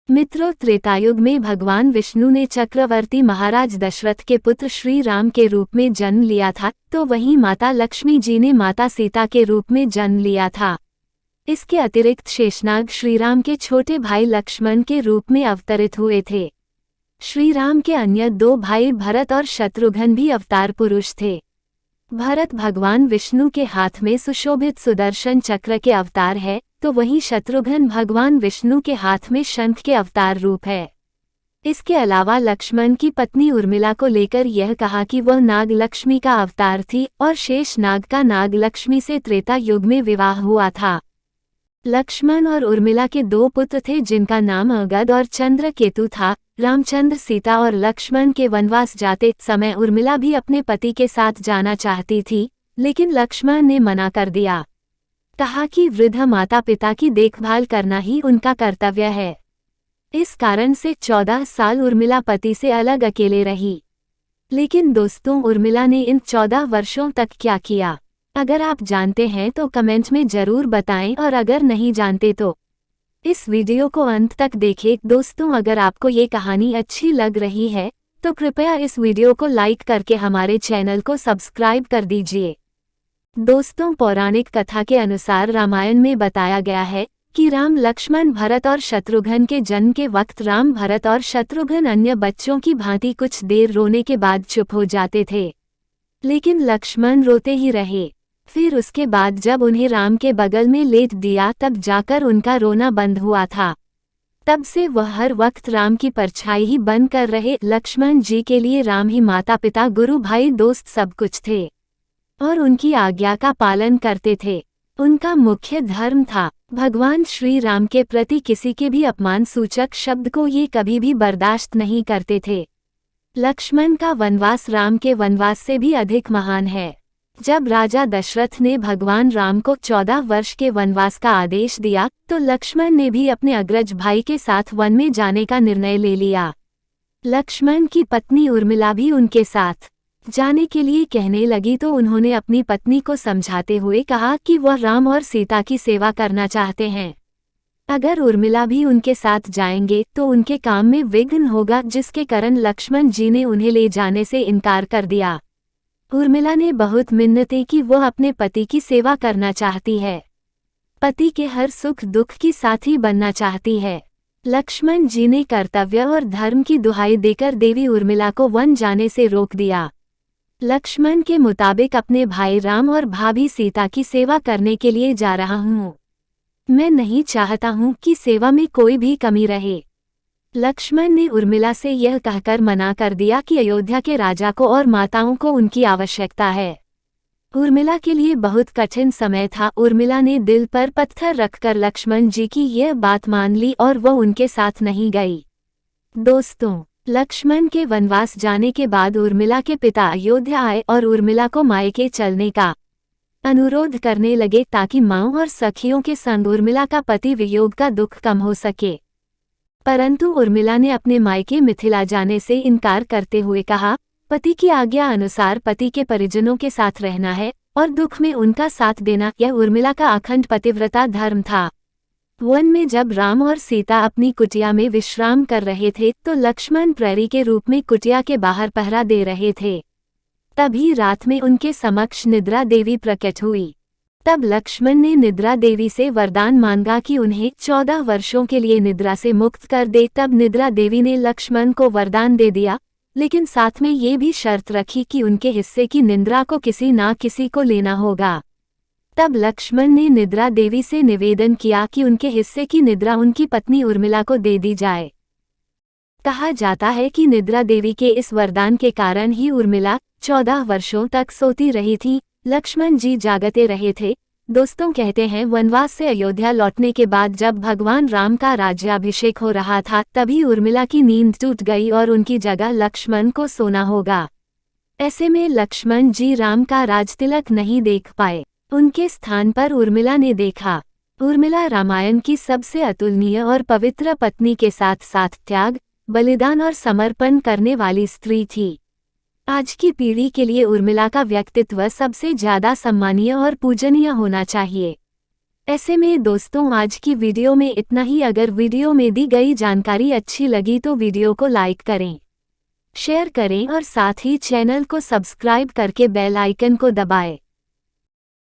मित्रों, त्रेतायुग में भगवान विष्णु ने चक्रवर्ती महाराज दशरथ के पुत्र श्री राम के रूप में जन्म लिया था, तो वहीं माता लक्ष्मी जी ने माता सीता के रूप में जन्म लिया था। इसके अतिरिक्त शेषनाग श्री राम के छोटे भाई लक्ष्मण के रूप में अवतरित हुए थे। श्री राम के अन्य दो भाई भरत और शत्रुघ्न भी अवतार पुरुष थे। भरत भगवान विष्णु के हाथ में सुशोभित सुदर्शन चक्र के अवतार है, तो वहीं शत्रुघ्न भगवान विष्णु के हाथ में शंख के अवतार रूप है। इसके अलावा लक्ष्मण की पत्नी उर्मिला को लेकर यह कहा कि वह नाग लक्ष्मी का अवतार थी और शेष नाग का नाग लक्ष्मी से त्रेता युग में विवाह हुआ था। लक्ष्मण और उर्मिला के दो पुत्र थे जिनका नाम अगद और चंद्रकेतु था। रामचंद्र सीता और लक्ष्मण के वनवास जाते समय उर्मिला भी अपने पति के साथ जाना चाहती थी, लेकिन लक्ष्मण ने मना कर दिया। कहा कि वृद्ध माता पिता की देखभाल करना ही उनका कर्तव्य है। इस कारण से 14 साल उर्मिला पति से अलग अकेले रही। लेकिन दोस्तों, उर्मिला ने इन 14 वर्षों तक क्या किया? अगर आप जानते हैं तो कमेंट में जरूर बताएं, और अगर नहीं जानते तो इस वीडियो को अंत तक देखें। दोस्तों, अगर आपको ये कहानी अच्छी लग रही है तो कृपया इस वीडियो को लाइक करके हमारे चैनल को सब्सक्राइब कर दीजिए। दोस्तों, पौराणिक कथा के अनुसार रामायण में बताया गया है कि राम, लक्ष्मण, भरत और शत्रुघ्न के जन्म के वक्त राम, भरत और शत्रुघ्न अन्य बच्चों की भांति कुछ देर रोने के बाद चुप हो जाते थे, लेकिन लक्ष्मण रोते ही रहे। फिर उसके बाद जब उन्हें राम के बगल में लेट दिया तब जाकर उनका रोना बंद हुआ था। तब से वह हर वक्त राम की परछाई ही बन कर रहे। लक्ष्मण जी के लिए राम ही माता पिता, गुरु, भाई, दोस्त सब कुछ थे और उनकी आज्ञा का पालन करते थे। उनका मुख्य धर्म था भगवान श्री राम के प्रति किसी के भी अपमान सूचक शब्द को ये कभी भी बर्दाश्त नहीं करते थे। लक्ष्मण का वनवास राम के वनवास से भी अधिक महान है। जब राजा दशरथ ने भगवान राम को 14 वर्ष के वनवास का आदेश दिया तो लक्ष्मण ने भी अपने अग्रज भाई के साथ वन में जाने का निर्णय ले लिया। लक्ष्मण की पत्नी उर्मिला भी उनके साथ जाने के लिए कहने लगी तो उन्होंने अपनी पत्नी को समझाते हुए कहा कि वह राम और सीता की सेवा करना चाहते हैं। अगर उर्मिला भी उनके साथ जाएंगे तो उनके काम में विघ्न होगा, जिसके कारण लक्ष्मण जी ने उन्हें ले जाने से इनकार कर दिया। उर्मिला ने बहुत मिन्नतें की, वह अपने पति की सेवा करना चाहती है, पति के हर सुख दुख की साथी बनना चाहती है। लक्ष्मण जी ने कर्तव्य और धर्म की दुहाई देकर देवी उर्मिला को वन जाने से रोक दिया। लक्ष्मण के मुताबिक अपने भाई राम और भाभी सीता की सेवा करने के लिए जा रहा हूँ। मैं नहीं चाहता हूँ कि सेवा में कोई भी कमी रहे। लक्ष्मण ने उर्मिला से यह कहकर मना कर दिया कि अयोध्या के राजा को और माताओं को उनकी आवश्यकता है। उर्मिला के लिए बहुत कठिन समय था। उर्मिला ने दिल पर पत्थर रखकर लक्ष्मण जी की यह बात मान ली और वह उनके साथ नहीं गई। दोस्तों, लक्ष्मण के वनवास जाने के बाद उर्मिला के पिता अयोध्या आए और उर्मिला को मायके चलने का अनुरोध करने लगे ताकि माँओं और सखियों के संग उर्मिला का पति वियोग का दुख कम हो सके। परंतु उर्मिला ने अपने मायके मिथिला जाने से इनकार करते हुए कहा, पति की आज्ञा अनुसार पति के परिजनों के साथ रहना है और दुख में उनका साथ देना, यह उर्मिला का अखंड पतिव्रता धर्म था। वन में जब राम और सीता अपनी कुटिया में विश्राम कर रहे थे तो लक्ष्मण प्रहरी के रूप में कुटिया के बाहर पहरा दे रहे थे। तभी रात में उनके समक्ष निद्रा देवी प्रकट हुई। तब लक्ष्मण ने निद्रा देवी से वरदान मांगा कि उन्हें 14 वर्षों के लिए निद्रा से मुक्त कर दे। तब निद्रा देवी ने लक्ष्मण को वरदान दे दिया, लेकिन साथ में ये भी शर्त रखी कि उनके हिस्से की निद्रा को किसी ना किसी को लेना होगा। तब लक्ष्मण ने निद्रा देवी से निवेदन किया कि उनके हिस्से की निद्रा उनकी पत्नी उर्मिला को दे दी जाए। कहा जाता है कि निद्रा देवी के इस वरदान के कारण ही उर्मिला 14 वर्षों तक सोती रही थी, लक्ष्मण जी जागते रहे थे। दोस्तों, कहते हैं वनवास से अयोध्या लौटने के बाद जब भगवान राम का राज्याभिषेक हो रहा था तभी उर्मिला की नींद टूट गई और उनकी जगह लक्ष्मण को सोना होगा। ऐसे में लक्ष्मण जी राम का राजतिलक नहीं देख पाए, उनके स्थान पर उर्मिला ने देखा। उर्मिला रामायण की सबसे अतुलनीय और पवित्र पत्नी के साथ साथ त्याग, बलिदान और समर्पण करने वाली स्त्री थी। आज की पीढ़ी के लिए उर्मिला का व्यक्तित्व सबसे ज्यादा सम्मानीय और पूजनीय होना चाहिए। ऐसे में दोस्तों आज की वीडियो में इतना ही। अगर वीडियो में दी गई जानकारी अच्छी लगी तो वीडियो को लाइक करें, शेयर करें और साथ ही चैनल को सब्सक्राइब करके बेल आइकन को दबाएं।